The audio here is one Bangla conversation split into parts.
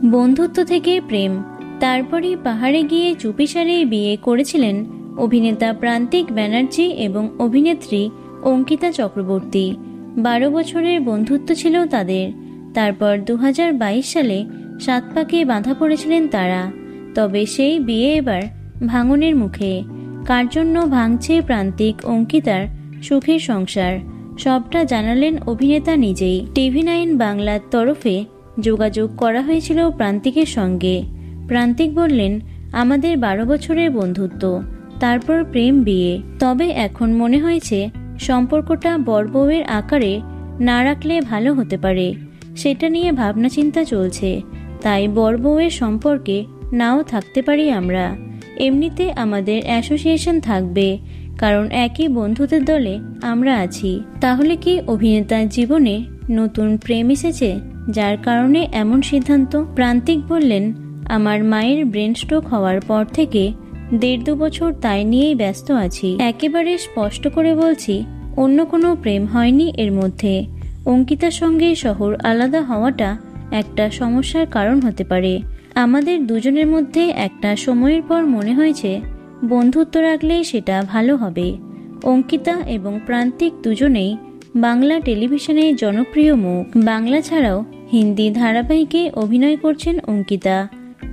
বন্ধুত্ব থেকে প্রেম, তারপরই পাহাড়ে গিয়ে চুপিসারে বিয়ে করেছিলেন অভিনেতা প্রান্তিক ব্যানার্জি এবং অভিনেত্রী অঙ্কিতা চক্রবর্তী। 12 বছরের বন্ধুত্ব ছিল তাদের। তারপর 2022 সালে 7 পাকে বাঁধা পড়েছিলেন তারা। তবে সেই বিয়ে এবার ভাঙনের মুখে। কার জন্য ভাঙছে প্রান্তিক অঙ্কিতার সুখের সংসার, সবটা জানালেন অভিনেতা নিজেই। TV9 বাংলার তরফে যোগাযোগ করা হয়েছিল প্রান্তিকের সঙ্গে। প্রান্তিক বললেন, আমাদের 12 বছরের বন্ধুত্ব, তারপর প্রেম, বিয়ে। তবে এখন মনে হয়েছে সম্পর্কটা বর-বউয়ের আকারে না রাখলে ভালো হতে পারে। সেটা নিয়ে ভাবনা চিন্তা চলছে। তাই বর-বউয়ের সম্পর্কে নাও থাকতে পারি আমরা। এমনিতে আমাদের অ্যাসোসিয়েশন থাকবে, কারণ একই বন্ধুদের দলে আমরা আছি। তাহলে কি অভিনেতার জীবনে নতুন প্রেম এসেছে, যার কারণে এমন সিদ্ধান্ত? প্রান্তিক বললেন, আমার মায়ের ব্রেন স্ট্রোক হওয়ার পর থেকে 1.5-2 বছর তাই নিয়েই ব্যস্ত আছি। একেবারে স্পষ্ট করে বলছি, অন্য কোনো প্রেম হয়নি এর মধ্যে। অঙ্কিতার সঙ্গে শহর আলাদা হওয়াটা একটা সমস্যার কারণ হতে পারে। আমাদের দুজনের মধ্যে একটা সময়ের পর মনে হয়েছে বন্ধুত্ব রাখলে সেটা ভালো হবে। অঙ্কিতা এবং প্রান্তিক দুজনেই বাংলা টেলিভিশনে জনপ্রিয় মুখ। বাংলা ছাড়াও হিন্দি ধারাবাহিকে অভিনয় করছেন অঙ্কিতা।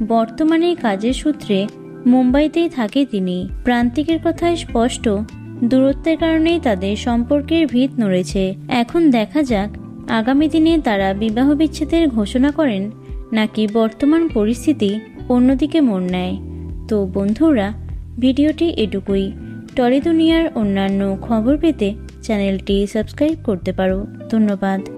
বর্তমানে কাজের সূত্রে মুম্বাইতেই থাকে তিনি। প্রান্তিকের কথায় স্পষ্ট, দূরত্বের কারণেই তাদের সম্পর্কের ভিত নড়েছে। এখন দেখা যাক আগামী দিনে তারা বিবাহ বিচ্ছেদের ঘোষণা করেন নাকি বর্তমান পরিস্থিতি অন্যদিকে মোড় নেয়। তো বন্ধুরা, ভিডিওটি এটুকুই। টলি দুনিয়ার অন্যান্য খবর পেতে চ্যানেলটি সাবস্ক্রাইব করতে পারো। ধন্যবাদ।